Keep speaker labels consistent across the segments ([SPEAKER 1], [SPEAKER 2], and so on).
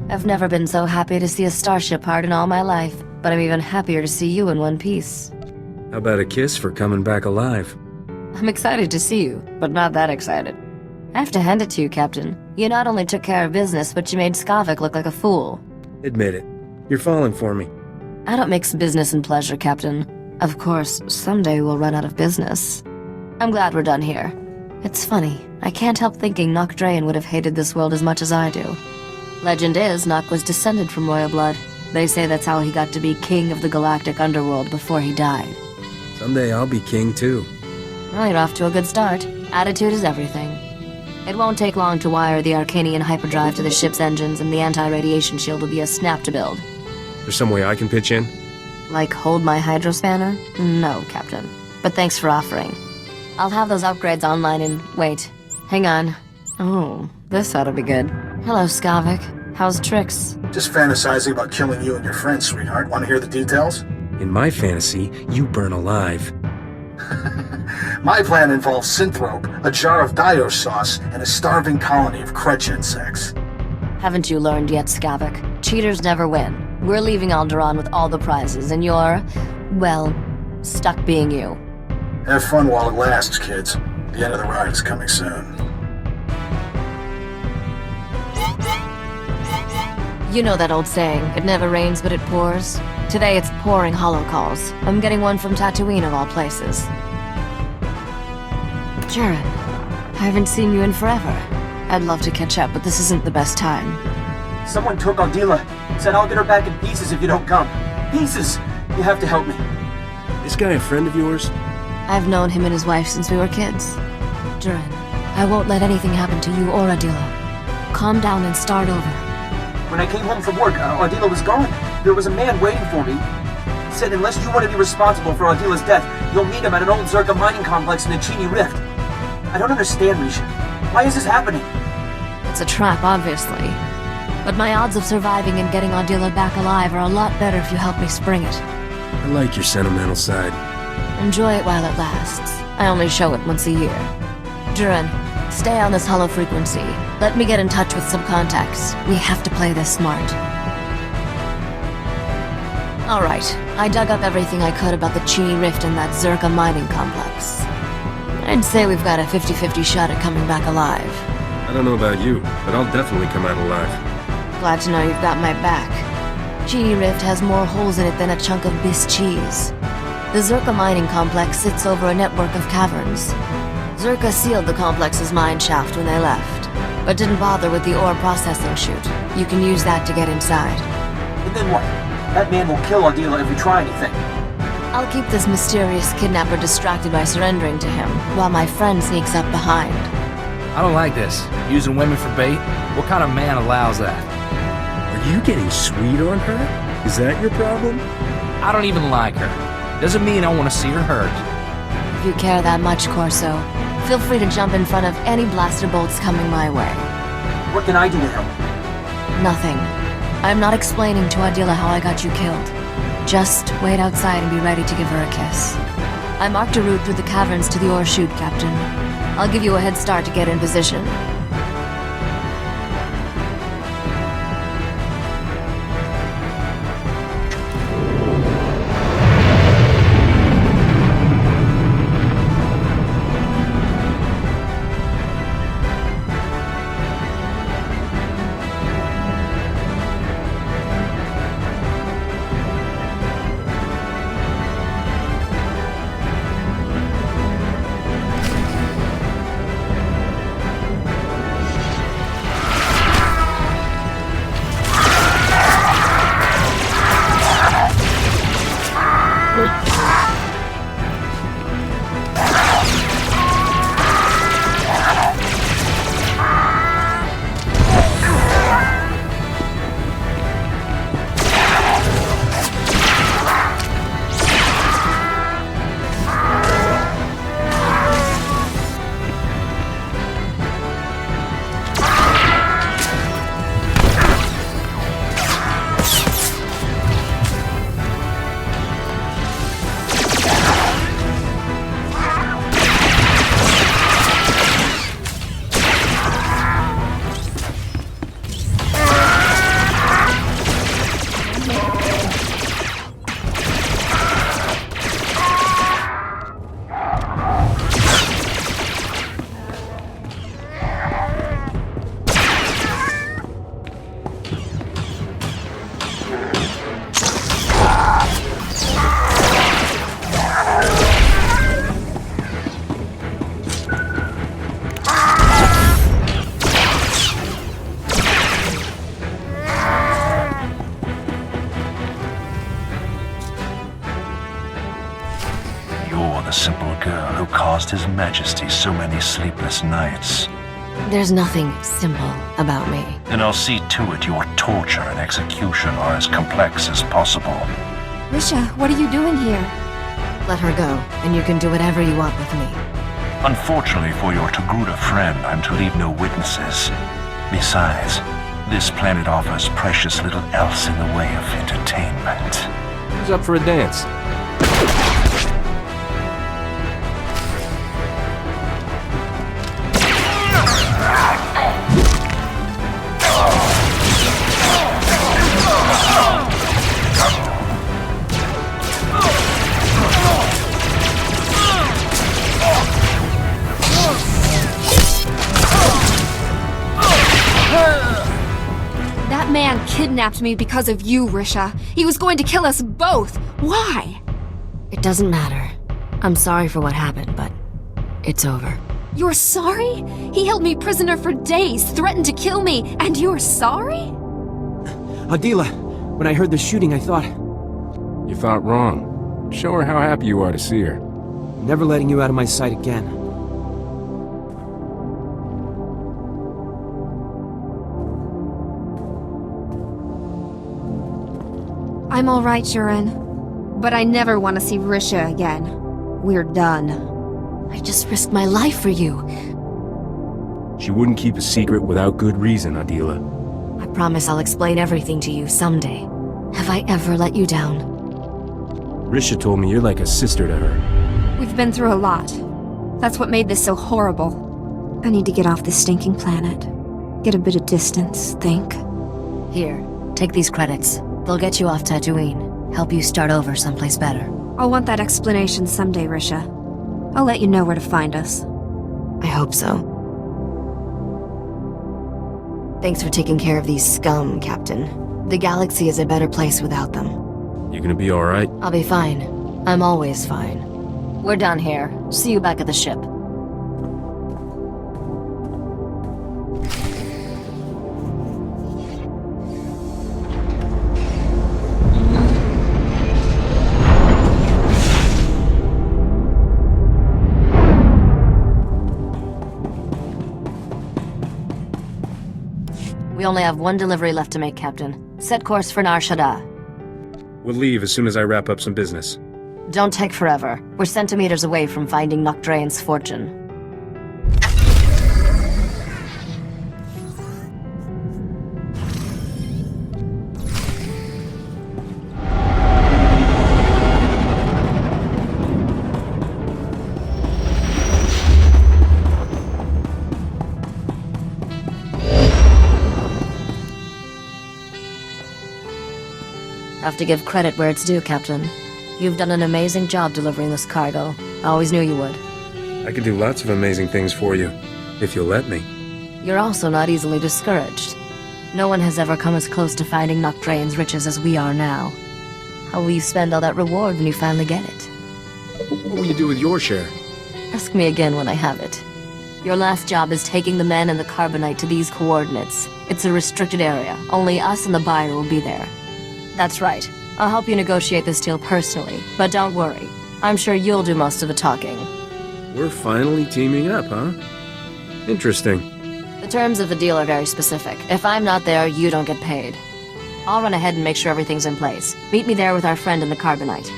[SPEAKER 1] I've never been so happy to see a starship heart in all my life, but I'm even happier to see you in one piece.
[SPEAKER 2] How about a kiss for coming back alive?
[SPEAKER 1] I'm excited to see you, but not that excited. I have to hand it to you, Captain. You not only took care of business, but you made Skavak look like a fool.
[SPEAKER 2] Admit it. You're falling for me.
[SPEAKER 1] I don't mix business and pleasure, Captain. Of course, someday we'll run out of business. I'm glad we're done here. It's funny, I can't help thinking Nock Draen would have hated this world as much as I do. Legend is, Nock was descended from royal blood. They say that's how he got to be king of the galactic underworld before he died.
[SPEAKER 2] Someday I'll be king too.
[SPEAKER 1] Well, you're off to a good start. Attitude is everything. It won't take long to wire the Arcanian hyperdrive to the ship's engines, and the anti-radiation shield will be a snap to build.
[SPEAKER 2] There's some way I can pitch in?
[SPEAKER 1] Like hold my hydrospanner? No, Captain. But thanks for offering. I'll have those upgrades online in... wait. Hang on. Oh, this ought to be good. Hello, Skavak. How's Trix?
[SPEAKER 3] Just fantasizing about killing you and your friends, sweetheart. Want to hear the details?
[SPEAKER 2] In my fantasy, you burn alive.
[SPEAKER 3] My plan involves synthrope, a jar of Dio sauce, and a starving colony of Kretch insects.
[SPEAKER 1] Haven't you learned yet, Skavak? Cheaters never win. We're leaving Alderaan with all the prizes, and you're... well, stuck being you.
[SPEAKER 3] Have fun while it lasts, kids. The end of the ride is coming soon.
[SPEAKER 1] You know that old saying, it never rains but it pours? Today it's pouring holocalls. I'm getting one from Tatooine of all places. Jaren, I haven't seen you in forever. I'd love to catch up, but this isn't the best time.
[SPEAKER 4] Someone took Aldila. Said I'll get her back in pieces if you don't come. Pieces! You have to help me.
[SPEAKER 2] This guy a friend of yours?
[SPEAKER 1] I've known him and his wife since we were kids. Jaren, I won't let anything happen to you or Adila. Calm down and start over.
[SPEAKER 4] When I came home from work, Aldila was gone. There was a man waiting for me. He said unless you want to be responsible for Aldila's death, you'll meet him at an old Zerka mining complex in the Chini Rift. I don't understand, Risha. Why is this happening?
[SPEAKER 1] It's a trap, obviously. But my odds of surviving and getting Aldila back alive are a lot better if you help me spring it.
[SPEAKER 2] I like your sentimental side.
[SPEAKER 1] Enjoy it while it lasts. I only show it once a year. Jaren, stay on this hollow frequency. Let me get in touch with some contacts. We have to play this smart. Alright, I dug up everything I could about the Chini Rift and that Zerka mining complex. I'd say we've got a 50-50 shot at coming back alive.
[SPEAKER 2] I don't know about you, but I'll definitely come out alive.
[SPEAKER 1] Glad to know you've got my back. Chini Rift has more holes in it than a chunk of Biss cheese. The Zerka mining complex sits over a network of caverns. Zerka sealed the complex's mine shaft when they left, but didn't bother with the ore processing chute. You can use that to get inside.
[SPEAKER 4] And then what? That man will kill Aldila if we try anything.
[SPEAKER 1] I'll keep this mysterious kidnapper distracted by surrendering to him, while my friend sneaks up behind.
[SPEAKER 5] I don't like this. Using women for bait? What kind of man allows that?
[SPEAKER 2] Are you getting sweet on her? Is that your problem?
[SPEAKER 5] I don't even like her. Doesn't mean I want to see her hurt.
[SPEAKER 1] If you care that much, Corso, feel free to jump in front of any blaster bolts coming my way.
[SPEAKER 4] What can I do to help?
[SPEAKER 1] Nothing. I'm not explaining to Adila how I got you killed. Just wait outside and be ready to give her a kiss. I marked a route through the caverns to the ore chute, Captain. I'll give you a head start to get in position.
[SPEAKER 6] girl who caused His Majesty so many sleepless nights.
[SPEAKER 1] There's nothing simple about me.
[SPEAKER 6] Then I'll see to it your torture and execution are as complex as possible.
[SPEAKER 7] Risha, what are you doing here?
[SPEAKER 1] Let her go, and you can do whatever you want with me.
[SPEAKER 6] Unfortunately for your Togruta friend, I'm to leave no witnesses. Besides, this planet offers precious little else in the way of entertainment.
[SPEAKER 2] Who's up for a dance?
[SPEAKER 7] That man kidnapped me because of you, Risha. He was going to kill us both. Why?
[SPEAKER 1] It doesn't matter. I'm sorry for what happened, but it's over.
[SPEAKER 7] You're sorry? He held me prisoner for days, threatened to kill me, and you're sorry?
[SPEAKER 4] Adila, when I heard the shooting, I thought,
[SPEAKER 2] You thought wrong. Show her how happy you are to see her.
[SPEAKER 4] never letting you out of my sight again.
[SPEAKER 7] I'm all right, Shuren. But I never want to see Risha again. We're done.
[SPEAKER 1] I just risked my life for you.
[SPEAKER 2] She wouldn't keep a secret without good reason, Adila.
[SPEAKER 1] I promise I'll explain everything to you someday. Have I ever let you down?
[SPEAKER 2] Risha told me you're like a sister to her.
[SPEAKER 7] We've been through a lot. That's what made this so horrible. I need to get off this stinking planet. Get a bit of distance, think.
[SPEAKER 1] Here, take these credits. They'll get you off Tatooine. Help you start over someplace better.
[SPEAKER 7] I'll want that explanation someday, Risha. I'll let you know where to find us.
[SPEAKER 1] I hope so. Thanks for taking care of these scum, Captain. The galaxy is a better place without them.
[SPEAKER 2] You gonna be alright?
[SPEAKER 1] I'll be fine. I'm always fine. We're done here. See you back at the ship. We only have one delivery left to make, Captain. Set course for Nar Shaddaa.
[SPEAKER 2] We'll leave as soon as I wrap up some business.
[SPEAKER 1] Don't take forever. We're centimeters away from finding Nokdrayan's fortune. Have to give credit where it's due, Captain. You've done an amazing job delivering this cargo. I always knew you would.
[SPEAKER 2] I could do lots of amazing things for you, if you'll let me.
[SPEAKER 1] You're also not easily discouraged. No one has ever come as close to finding Nokdrayan's riches as we are now. How will you spend all that reward when you finally get it?
[SPEAKER 2] What will you do with your share?
[SPEAKER 1] Ask me again when I have it. Your last job is taking the men and the carbonite to these coordinates. It's a restricted area. Only us and the buyer will be there. That's right. I'll help you negotiate this deal personally, but don't worry. I'm sure you'll do most of the talking.
[SPEAKER 2] We're finally teaming up, huh? Interesting.
[SPEAKER 1] The terms of the deal are very specific. If I'm not there, you don't get paid. I'll run ahead and make sure everything's in place. Meet me there with our friend in the carbonite.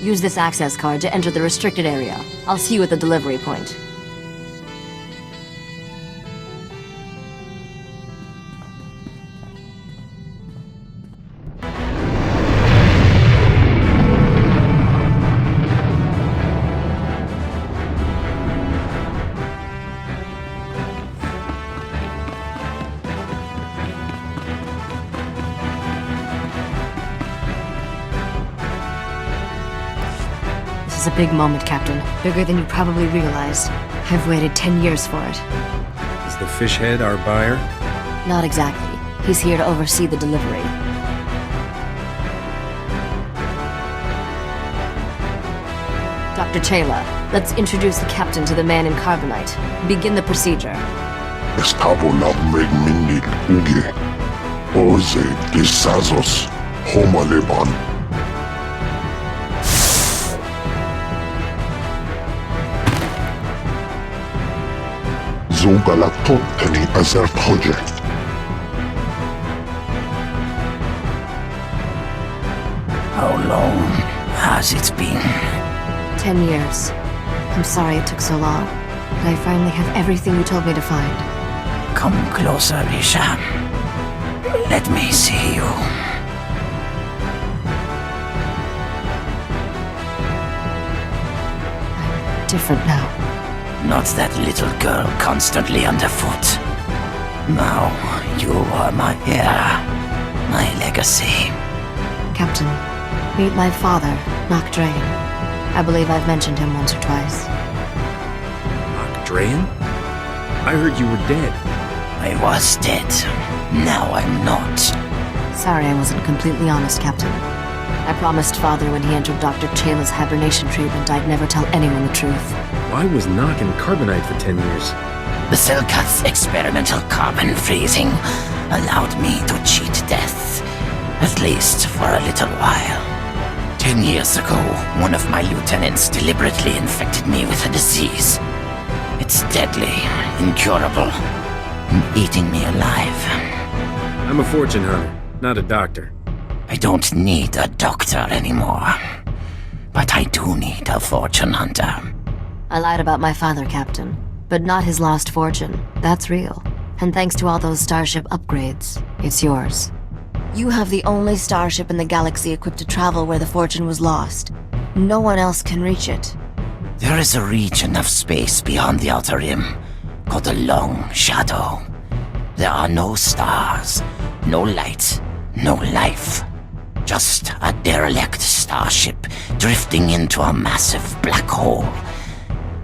[SPEAKER 1] Use this access card to enter the restricted area. I'll see you at the delivery point. This is a big moment, Captain. Bigger than you probably realized. I've waited 10 years for it.
[SPEAKER 2] Is the fish head our buyer?
[SPEAKER 1] Not exactly. He's here to oversee the delivery. Dr. Taylor, let's introduce the captain to the man in carbonite. Begin the procedure.
[SPEAKER 8] Estabo nagmegminit uge. Oze disazos homaleban. זוגלתותני עזרת חוג'ה.
[SPEAKER 6] How long has it been?
[SPEAKER 1] 10 years. I'm sorry it took so long, but I finally have everything you told me to find.
[SPEAKER 6] Come closer, Risha. Let me see you.
[SPEAKER 1] I'm different now.
[SPEAKER 6] Not that little girl constantly underfoot. Now you are my heir, my legacy.
[SPEAKER 1] Captain, meet my father, Nock Drain. I believe I've mentioned him once or twice.
[SPEAKER 2] Drayan? I heard you were dead.
[SPEAKER 6] I was dead. Now I'm not.
[SPEAKER 1] Sorry I wasn't completely honest, Captain. I promised Father when he entered Dr. Chayla's hibernation treatment I'd never tell anyone the truth.
[SPEAKER 2] Why was Nock in carbonite for 10 years?
[SPEAKER 6] The Selkat's experimental carbon freezing allowed me to cheat death, at least for a little while. 10 years ago, one of my lieutenants deliberately infected me with a disease. It's deadly, incurable, and eating me alive.
[SPEAKER 2] I'm a fortune hunter, not a doctor.
[SPEAKER 6] I don't need a doctor anymore, but I do need a fortune hunter.
[SPEAKER 1] I lied about my father, Captain, but not his lost fortune. That's real. And thanks to all those starship upgrades, it's yours. You have the only starship in the galaxy equipped to travel where the fortune was lost. No one else can reach it.
[SPEAKER 6] There is a region of space beyond the Outer Rim, called the Long Shadow. There are no stars, no light, no life. Just a derelict starship drifting into a massive black hole.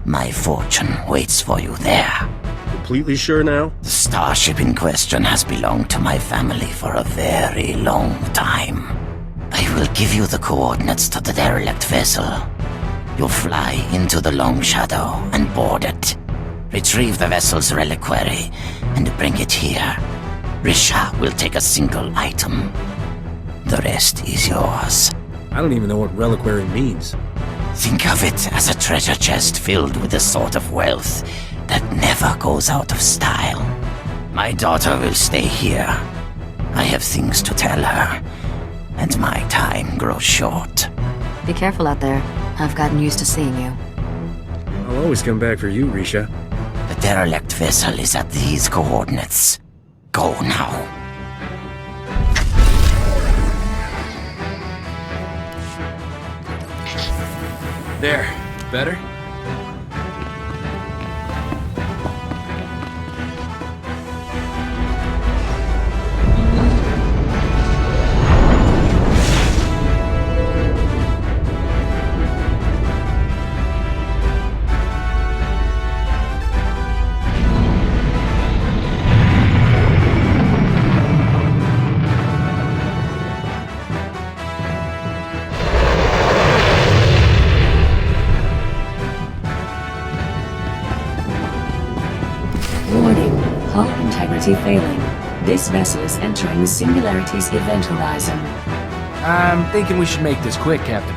[SPEAKER 6] My fortune waits for you there.
[SPEAKER 2] Completely sure now?
[SPEAKER 6] The starship in question has belonged to my family for a very long time. I will give you the coordinates to the derelict vessel. You'll fly into the Long Shadow and board it. Retrieve the vessel's reliquary and bring it here. Risha will take a single item. The rest is yours.
[SPEAKER 2] I don't even know what reliquary means.
[SPEAKER 6] Think of it as a treasure chest filled with the sort of wealth that never goes out of style. My daughter will stay here. I have things to tell her, and my time grows short.
[SPEAKER 1] Be careful out there. I've gotten used to seeing you.
[SPEAKER 2] I'll always come back for you, Risha.
[SPEAKER 6] The derelict vessel is at these coordinates. Go now.
[SPEAKER 5] There. Better?
[SPEAKER 9] Hull integrity failing. This vessel is entering the Singularity's event horizon.
[SPEAKER 5] I'm thinking we should make this quick, Captain.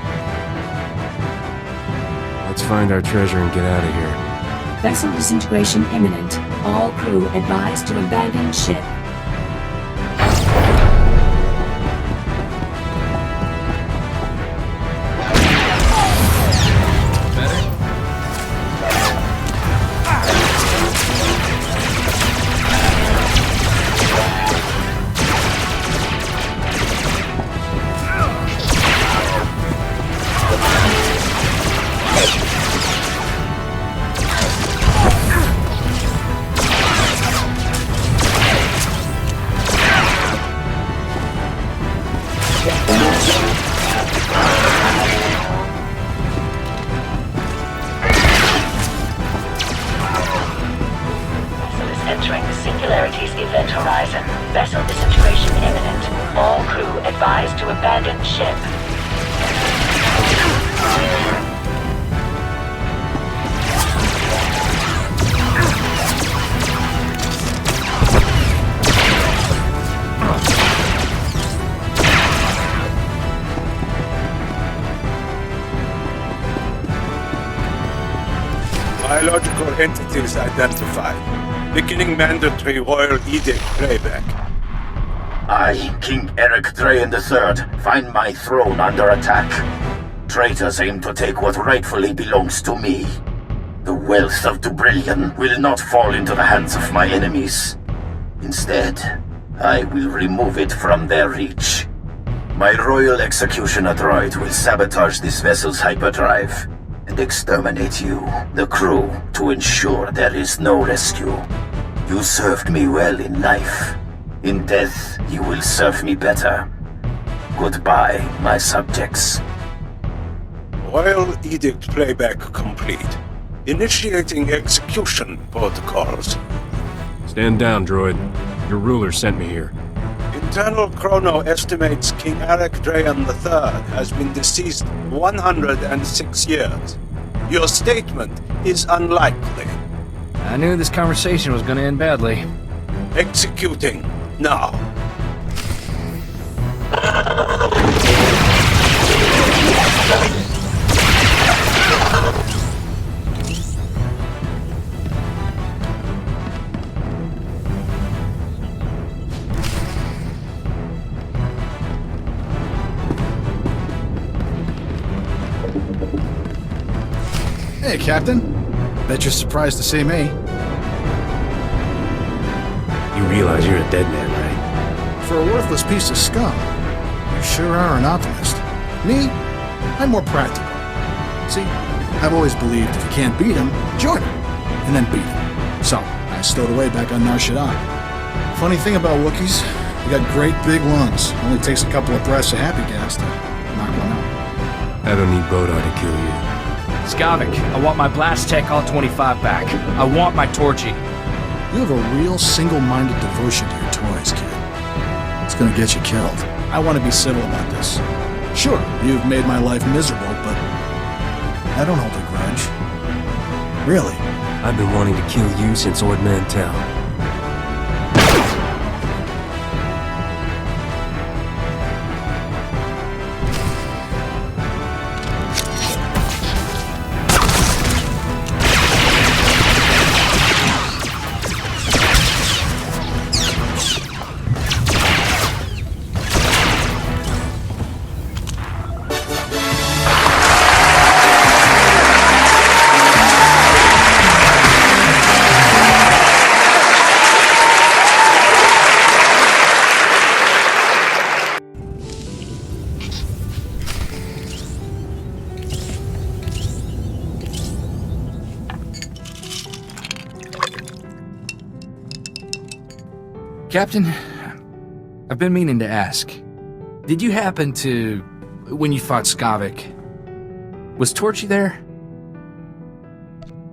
[SPEAKER 2] Let's find our treasure and get out of here.
[SPEAKER 9] Vessel disintegration imminent. All crew advised to abandon ship.
[SPEAKER 10] Entering the Singularity's event horizon. Vessel disintegration imminent. All crew advised to abandon ship.
[SPEAKER 11] Biological entities identified. Beginning mandatory royal edict playback.
[SPEAKER 3] I, King Eric Drayen III, find my throne under attack. Traitors aim to take what rightfully belongs to me. The wealth of Dubrillion will not fall into the hands of my enemies. Instead, I will remove it from their reach. My royal executioner droid will sabotage this vessel's hyperdrive and exterminate you, the crew, to ensure there is no rescue. You served me well in life. In death, you will serve me better. Goodbye, my subjects.
[SPEAKER 11] Royal edict playback complete. Initiating execution protocols.
[SPEAKER 2] Stand down, droid. Your ruler sent me here.
[SPEAKER 11] Internal chrono estimates King Eric Drayen III has been deceased 106 years. Your statement is unlikely.
[SPEAKER 5] I knew this conversation was gonna end badly.
[SPEAKER 11] Executing now.
[SPEAKER 12] Hey, Captain. Bet you're surprised to see me.
[SPEAKER 2] You realize you're a dead man, right?
[SPEAKER 12] For a worthless piece of scum, you sure are an optimist. Me? I'm more practical. See, I've always believed if you can't beat him, join him, and then beat him. So, I stowed away back on Nar Shaddaa. Funny thing about Wookiees, they got great big lungs. Only takes a couple of breaths of happy gas to knock one out.
[SPEAKER 2] I don't need Bodar to kill you.
[SPEAKER 5] Skavak, I want my blast tech all-25 back. I want my Torchy.
[SPEAKER 12] You have a real single-minded devotion to your toys, kid. It's gonna get you killed. I want to be civil about this. Sure, you've made my life miserable, but I don't hold a grudge. Really.
[SPEAKER 2] I've been wanting to kill you since Ord Mantell.
[SPEAKER 5] Captain, I've been meaning to ask. Did you happen to... when you fought Skavak, was Torchy there?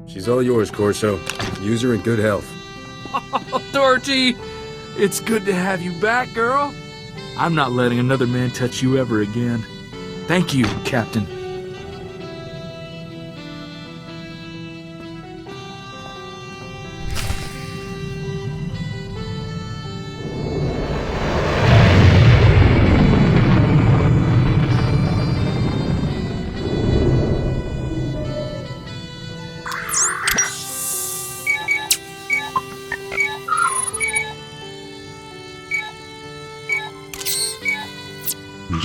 [SPEAKER 2] She's all yours, Corso. Use her in good health.
[SPEAKER 5] Oh, Torchy! It's good to have you back, girl. I'm not letting another man touch you ever again. Thank you, Captain.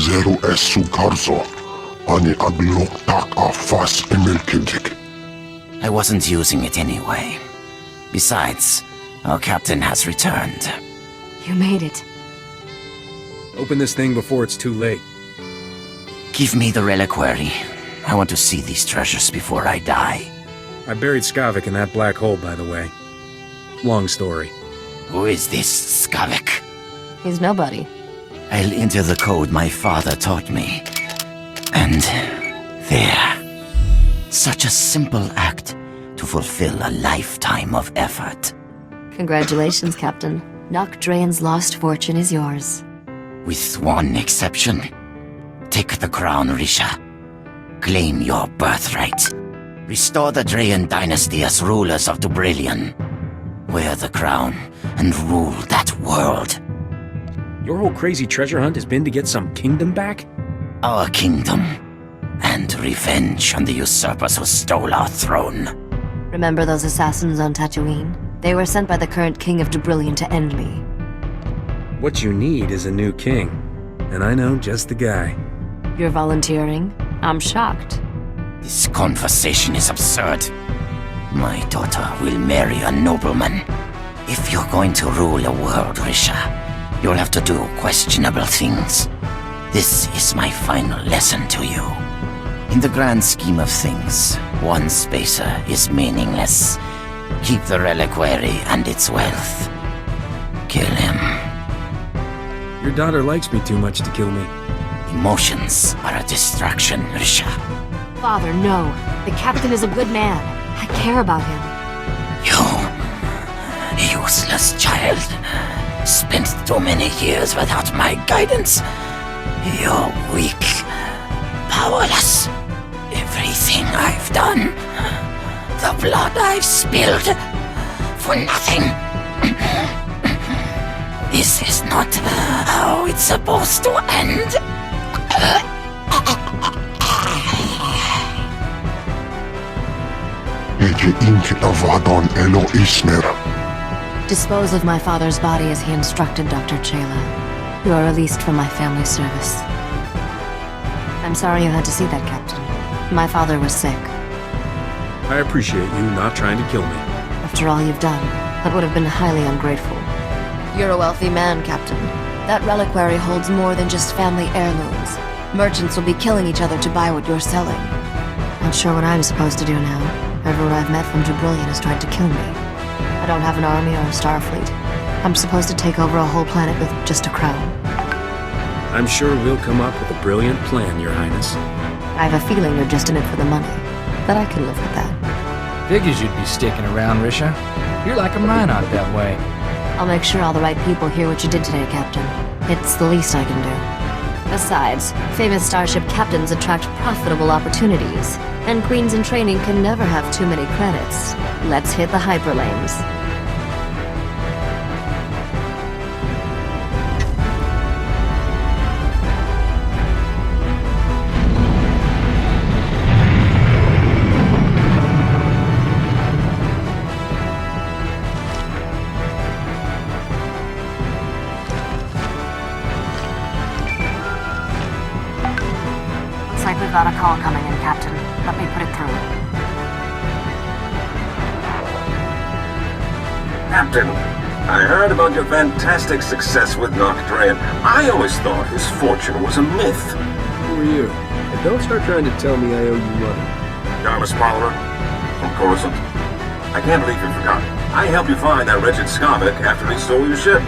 [SPEAKER 8] Zero esu karzo, ani aglok tak a fas emelkindik.
[SPEAKER 6] I wasn't using it anyway. Besides, our captain has returned.
[SPEAKER 1] You made it.
[SPEAKER 2] Open this thing before it's too late.
[SPEAKER 6] Give me the reliquary. I want to see these treasures before I die.
[SPEAKER 2] I buried Skavak in that black hole, by the way. Long story.
[SPEAKER 6] Who is this Skavak?
[SPEAKER 1] He's nobody.
[SPEAKER 6] I'll enter the code my father taught me. And there. Such a simple act to fulfill a lifetime of effort.
[SPEAKER 1] Congratulations, Captain. Nok Drayen's lost fortune is yours.
[SPEAKER 6] With one exception. Take the crown, Risha. Claim your birthright. Restore the Drayen dynasty as rulers of Dubrillion. Wear the crown and rule that world.
[SPEAKER 2] Your whole crazy treasure hunt has been to get some kingdom back?
[SPEAKER 6] Our kingdom. And revenge on the usurpers who stole our throne.
[SPEAKER 1] Remember those assassins on Tatooine? They were sent by the current king of Dubrillion to end me.
[SPEAKER 2] What you need is a new king, and I know just the guy.
[SPEAKER 1] You're volunteering? I'm shocked.
[SPEAKER 6] This conversation is absurd. My daughter will marry a nobleman. If you're going to rule a world, Risha, you'll have to do questionable things. This is my final lesson to you. In the grand scheme of things, one spacer is meaningless. Keep the reliquary and its wealth. Kill him.
[SPEAKER 2] Your daughter likes me too much to kill me.
[SPEAKER 6] Emotions are a distraction, Risha.
[SPEAKER 1] Father, no. The captain is a good man. I care about him.
[SPEAKER 6] You useless child. Spent too many years without my guidance. You're weak. Powerless. Everything I've done. The blood I've spilled. For nothing. This is not how it's supposed to end.
[SPEAKER 1] Dispose of my father's body as he instructed, Dr. Chayla. You are released from my family service. I'm sorry you had to see that, Captain. My father was sick.
[SPEAKER 2] I appreciate you not trying to kill me.
[SPEAKER 1] After all you've done, that would have been highly ungrateful. You're a wealthy man, Captain. That reliquary holds more than just family heirlooms. Merchants will be killing each other to buy what you're selling. Not sure what I'm supposed to do now. Everyone I've met from Dubrillion has tried to kill me. I don't have an army or a star fleet. I'm supposed to take over a whole planet with just a crown.
[SPEAKER 2] I'm sure we'll come up with a brilliant plan, Your Highness.
[SPEAKER 1] I have a feeling you're just in it for the money, but I can live with that.
[SPEAKER 5] Figures you'd be sticking around, Risha. You're like a mine out that way.
[SPEAKER 1] I'll make sure all the right people hear what you did today, Captain. It's the least I can do. Besides, famous starship captains attract profitable opportunities, and queens in training can never have too many credits. Let's hit the hyperlanes. We've got a call coming in, Captain. Let me put it through.
[SPEAKER 13] Captain, I heard about your fantastic success with Nocdrayan. I always thought his fortune was a myth.
[SPEAKER 2] Who are you? And don't start trying to tell me I owe you money.
[SPEAKER 13] I'm a Smuggler from Coruscant. I can't believe you forgot. I helped you find that wretched Skavak after he stole your ship.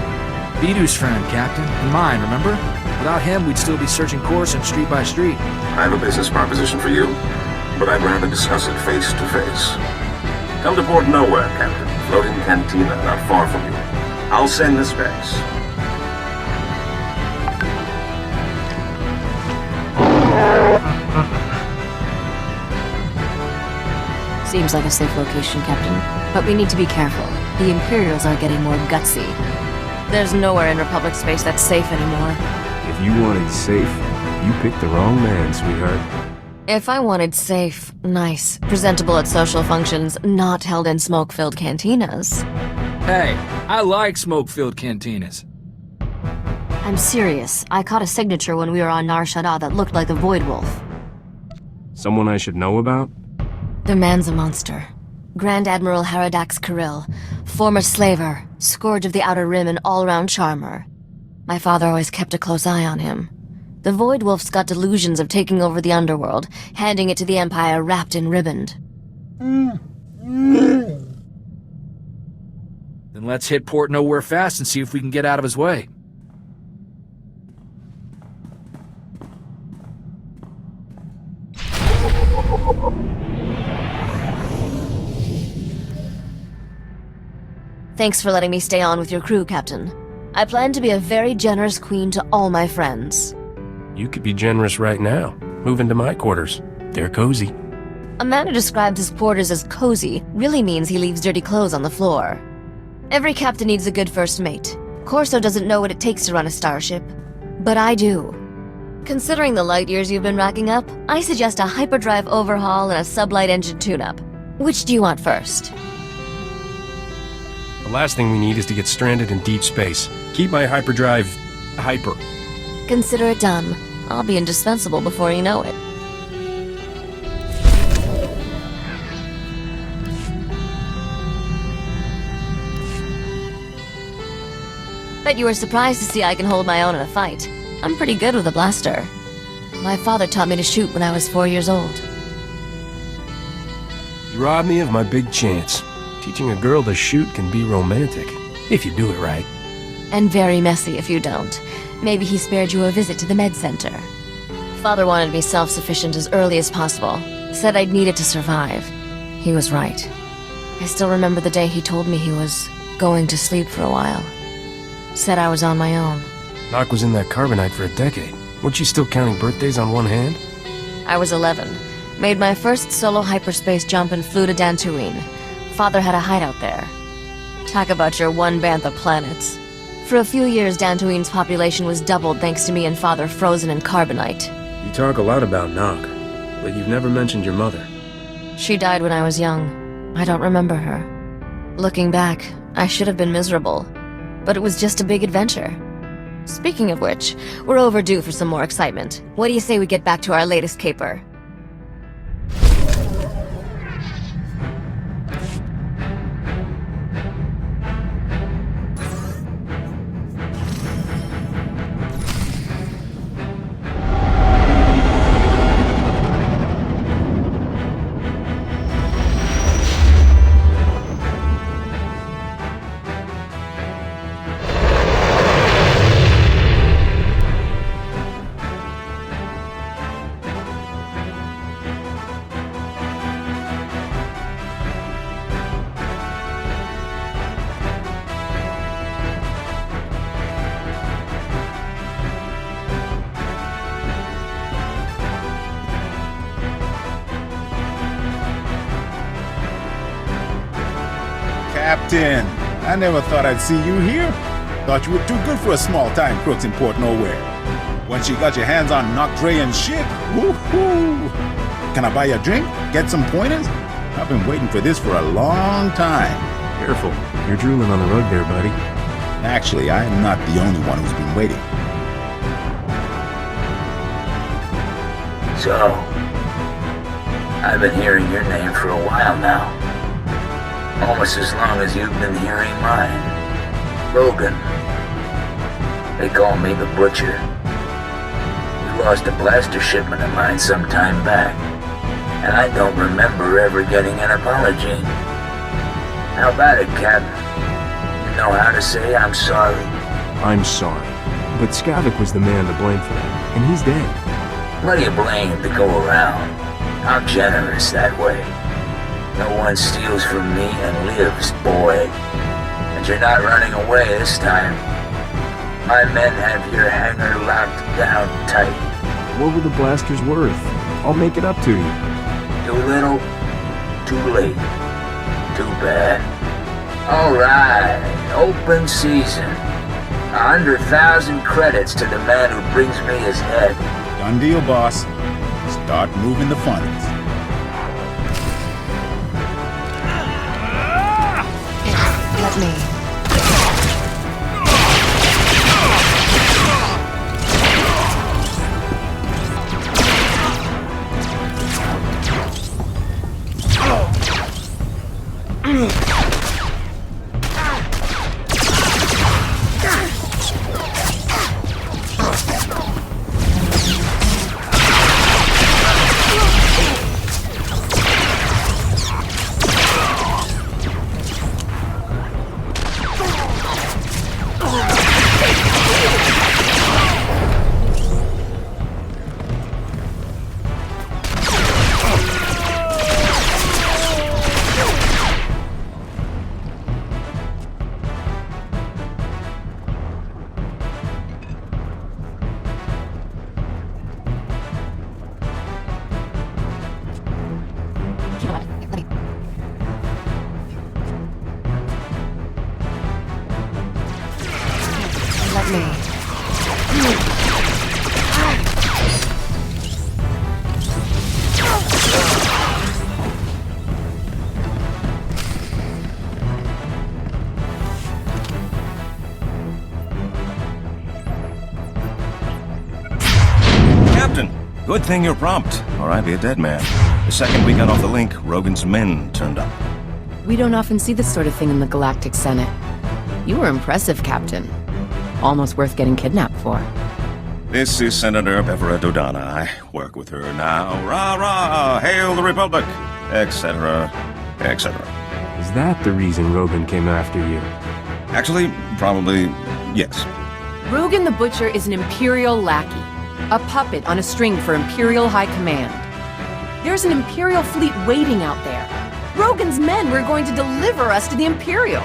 [SPEAKER 5] Vidu's friend, Captain, and mine, remember? Without him, we'd still be searching Coruscant street by street.
[SPEAKER 13] I have a business proposition for you, but I'd rather discuss it face to face. Come to Port Nowhere, Captain. Floating cantina not far from you. I'll send the specs.
[SPEAKER 1] Seems like a safe location, Captain. But we need to be careful. The Imperials are getting more gutsy. There's nowhere in Republic space that's safe anymore.
[SPEAKER 2] If you wanted safe, you picked the wrong man, sweetheart.
[SPEAKER 1] If I wanted safe, nice, presentable at social functions, not held in smoke-filled cantinas.
[SPEAKER 5] Hey, I like smoke-filled cantinas.
[SPEAKER 1] I'm serious. I caught a signature when we were on Nar Shaddaa that looked like the Void Wolf.
[SPEAKER 2] Someone I should know about?
[SPEAKER 1] The man's a monster. Grand Admiral Haradax Kirill, former slaver, scourge of the Outer Rim and all-round charmer. My father always kept a close eye on him. The Void Wolf's got delusions of taking over the underworld, handing it to the Empire wrapped and ribboned.
[SPEAKER 5] Then let's hit Port Nowhere fast and see if we can get out of his way.
[SPEAKER 1] Thanks for letting me stay on with your crew, Captain. I plan to be a very generous queen to all my friends.
[SPEAKER 2] You could be generous right now. Move into my quarters. They're cozy.
[SPEAKER 1] A man who describes his quarters as cozy really means he leaves dirty clothes on the floor. Every captain needs a good first mate. Corso doesn't know what it takes to run a starship, but I do. Considering the light years you've been racking up, I suggest a hyperdrive overhaul and a sublight engine tune-up. Which do you want first?
[SPEAKER 2] The last thing we need is to get stranded in deep space. Keep my hyperdrive hyper.
[SPEAKER 1] Consider it done. I'll be indispensable before you know it. Bet you were surprised to see I can hold my own in a fight. I'm pretty good with a blaster. My father taught me to shoot when I was 4 years old.
[SPEAKER 2] You robbed me of my big chance. Teaching a girl to shoot can be romantic, if you do it right.
[SPEAKER 1] And very messy if you don't. Maybe he spared you a visit to the med center. Father wanted me self-sufficient as early as possible. Said I'd need it to survive. He was right. I still remember the day he told me he was going to sleep for a while. Said I was on my own.
[SPEAKER 2] Nock was in that carbonite for a decade. Weren't you still counting birthdays on one hand?
[SPEAKER 1] I was 11. Made my first solo hyperspace jump and flew to Dantooine. Father had a hideout there. Talk about your one bantha planets. For a few years, Dantooine's population was doubled thanks to me and Father frozen in carbonite.
[SPEAKER 2] You talk a lot about Nock, but you've never mentioned your mother.
[SPEAKER 1] She died when I was young. I don't remember her. Looking back, I should have been miserable. But it was just a big adventure. Speaking of which, we're overdue for some more excitement. What do you say we get back to our latest caper?
[SPEAKER 14] Captain, I never thought I'd see you here. Thought you were too good for a small-time crooks in Port Nowhere. Once you got your hands on Nocdrayan's ship, woohoo! Can I buy you a drink? Get some pointers? I've been waiting for this for a long time.
[SPEAKER 2] Careful, you're drooling on the rug there, buddy.
[SPEAKER 14] Actually, I am not the only one who's been waiting.
[SPEAKER 3] So, I've been hearing your name for a while now. Almost as long as you've been hearing mine. Logan. They call me the Butcher. You lost a blaster shipment of mine some time back, and I don't remember ever getting an apology. How about it, Captain? You know how to say I'm sorry?
[SPEAKER 2] I'm sorry, but Skavak was the man to blame for that, and he's dead.
[SPEAKER 3] Plenty of blame to go around. I'm generous that way. No one steals from me and lives, boy. And you're not running away this time. My men have your hangar locked down tight.
[SPEAKER 2] What were the blasters worth? I'll make it up to you.
[SPEAKER 3] Too little, too late. Too bad. Alright, open season. 100,000 credits to the man who brings me his head.
[SPEAKER 14] Done deal, boss. Start moving the funds.
[SPEAKER 1] Let me.
[SPEAKER 13] Captain. Good thing you're prompt, or I'd be a dead man. The second we got off the link, Rogan's men turned up.
[SPEAKER 15] We don't often see this sort of thing in the Galactic Senate. You were impressive, Captain. Almost worth getting kidnapped for.
[SPEAKER 13] This is Senator Bevera Dodana. I work with her now. Rah-rah! Hail the Republic! Etc. etc.
[SPEAKER 2] Is that the reason Rogan came after you?
[SPEAKER 13] Actually, probably, yes.
[SPEAKER 15] Rogan the Butcher is an Imperial lackey. A puppet on a string for Imperial High Command. There's an Imperial fleet waiting out there. Rogan's men were going to deliver us to the Imperials.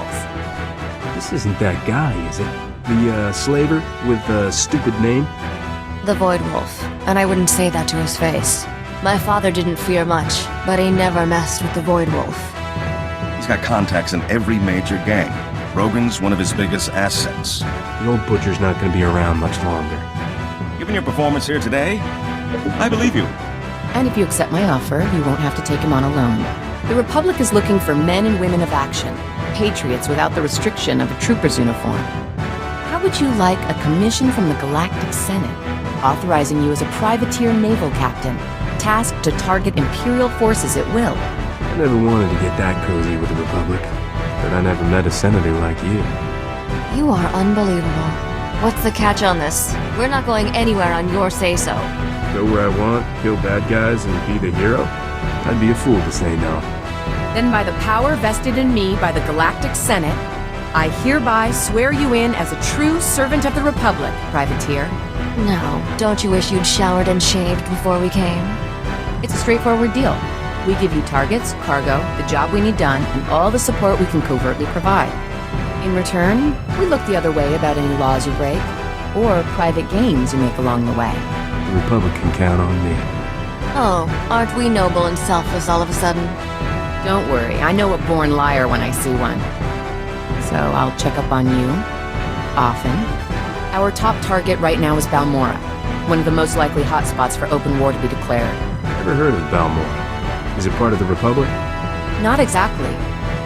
[SPEAKER 2] This isn't that guy, is it? The, slaver with the stupid name?
[SPEAKER 1] The Void Wolf, and I wouldn't say that to his face. My father didn't fear much, but he never messed with the Void Wolf.
[SPEAKER 13] He's got contacts in every major gang. Rogan's one of his biggest assets.
[SPEAKER 2] The old butcher's not gonna be around much longer.
[SPEAKER 13] Given your performance here today, I believe you.
[SPEAKER 15] And if you accept my offer, you won't have to take him on alone. The Republic is looking for men and women of action, patriots without the restriction of a trooper's uniform. How would you like a commission from the Galactic Senate, authorizing you as a privateer naval captain, tasked to target Imperial forces at will?
[SPEAKER 2] I never wanted to get that cozy with the Republic, but I never met a senator like you.
[SPEAKER 1] You are unbelievable. What's the catch on this? We're not going anywhere on your say-so.
[SPEAKER 2] Go where I want, kill bad guys, and be the hero? I'd be a fool to say no.
[SPEAKER 15] Then by the power vested in me by the Galactic Senate, I hereby swear you in as a true servant of the Republic, privateer.
[SPEAKER 1] No, don't you wish you'd showered and shaved before we came?
[SPEAKER 15] It's a straightforward deal. We give you targets, cargo, the job we need done, and all the support we can covertly provide. In return, we look the other way about any laws you break, or private gains you make along the way.
[SPEAKER 2] The Republic can count on me.
[SPEAKER 1] Oh, aren't we noble and selfless all of a sudden?
[SPEAKER 15] Don't worry, I know a born liar when I see one. So I'll check up on you, often. Our top target right now is Balmora, one of the most likely hotspots for open war to be declared.
[SPEAKER 2] Never heard of Balmora. Is it part of the Republic?
[SPEAKER 15] Not exactly.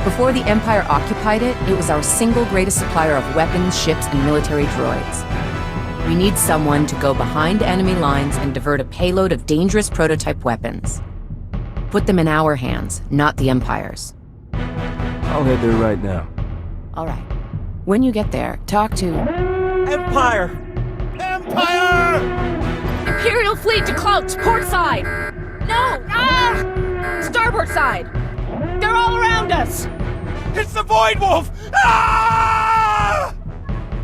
[SPEAKER 15] Before the Empire occupied it, it was our single greatest supplier of weapons, ships, and military droids. We need someone to go behind enemy lines and divert a payload of dangerous prototype weapons. Put them in our hands, not the Empire's.
[SPEAKER 2] I'll head there right now.
[SPEAKER 15] All right. When you get there, talk to...
[SPEAKER 4] Empire!
[SPEAKER 14] Empire!
[SPEAKER 15] Imperial fleet to cloaks, port side! No! Ah! Starboard side! They're all around us!
[SPEAKER 14] It's the Void Wolf! Ah!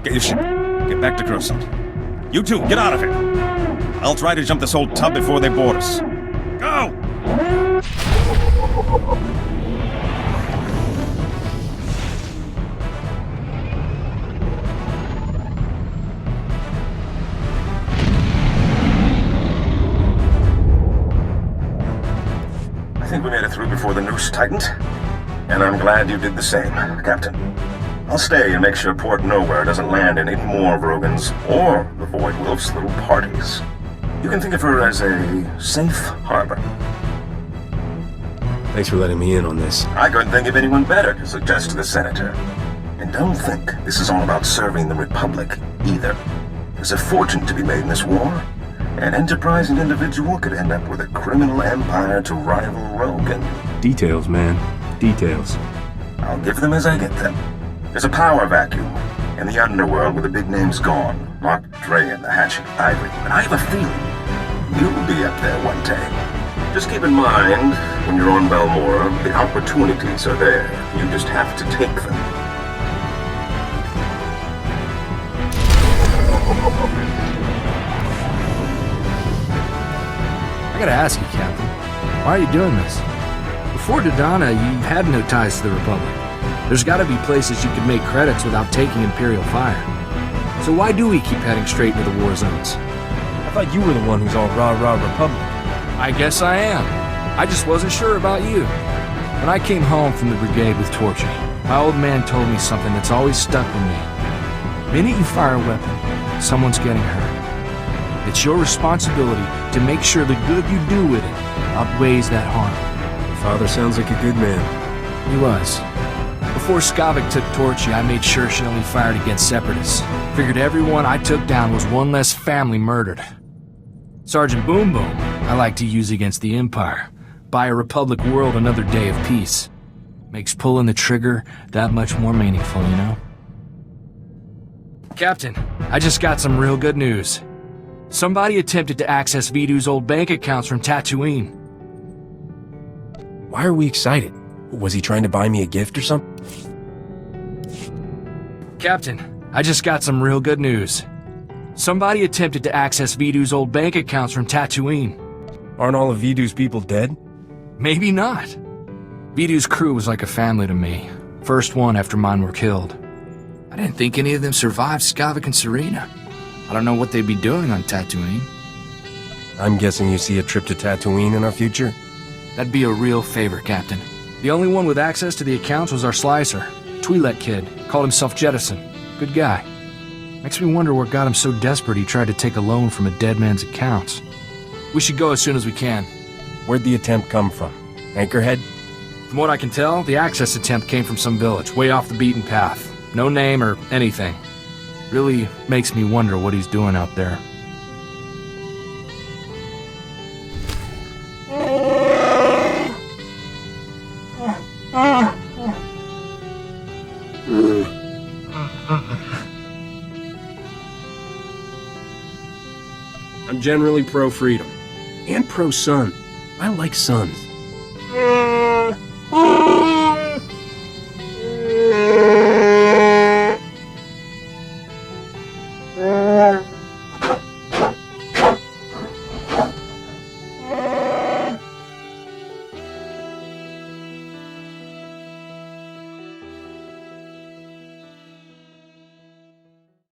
[SPEAKER 13] Get your ship. Get back to Crowside. You two, get out of here. I'll try to jump this old tub before they board us. Go!
[SPEAKER 3] I think we made it through before the noose tightened. And I'm glad you did the same, Captain. I'll stay and make sure Port Nowhere doesn't land in any more of Rogan's or the Void Wolf's little parties. You can think of her as a safe harbor.
[SPEAKER 2] Thanks for letting me in on this.
[SPEAKER 3] I couldn't think of anyone better to suggest to the Senator. And don't think this is all about serving the Republic, either. There's a fortune to be made in this war. An enterprising individual could end up with a criminal empire to rival Rogan.
[SPEAKER 2] Details, man. Details.
[SPEAKER 3] I'll give them as I get them. There's a power vacuum in the underworld where the big name's gone. Mark Dre and the Hatchet Ivory. But I have a feeling you'll be up there one day. Just keep in mind, when you're on Balmora, the opportunities are there. You just have to take them.
[SPEAKER 5] I gotta ask you, Captain, why are you doing this? Before Dodana, you had no ties to the Republic. There's gotta be places you can make credits without taking Imperial fire. So why do we keep heading straight into the war zones?
[SPEAKER 2] I thought you were the one who's all rah-rah Republic.
[SPEAKER 5] I guess I am. I just wasn't sure about you. When I came home from the brigade with Torchy, my old man told me something that's always stuck with me. The minute you fire a weapon, someone's getting hurt. It's your responsibility to make sure the good you do with it outweighs that harm.
[SPEAKER 2] Your father sounds like a good man.
[SPEAKER 5] He was. Before Skavak took Torchy, I made sure she only fired against separatists. Figured everyone I took down was one less family murdered. Sergeant Boom Boom, I like to use against the Empire. Buy a Republic world another day of peace. Makes pulling the trigger that much more meaningful, you know? Captain, I just got some real good news. Somebody attempted to access Vidu's old bank accounts from Tatooine.
[SPEAKER 2] Why are we excited? Was he trying to buy me a gift or something?
[SPEAKER 5] Captain, I just got some real good news. Somebody attempted to access Vidu's old bank accounts from Tatooine.
[SPEAKER 2] Aren't all of Vidu's people dead?
[SPEAKER 5] Maybe not. Vidu's crew was like a family to me. First one after mine were killed. I didn't think any of them survived Skavak and Serena. I don't know what they'd be doing on Tatooine.
[SPEAKER 2] I'm guessing you see a trip to Tatooine in our future?
[SPEAKER 5] That'd be a real favor, Captain. The only one with access to the accounts was our slicer. Twi'lek kid. Called himself Jettison. Good guy. Makes me wonder what got him so desperate he tried to take a loan from a dead man's accounts. We should go as soon as we can.
[SPEAKER 2] Where'd the attempt come from? Anchorhead?
[SPEAKER 5] From what I can tell, the access attempt came from some village, way off the beaten path. No name or anything. Really makes me wonder what he's doing out there.
[SPEAKER 2] I'm generally pro-freedom. And pro-sun. I like suns.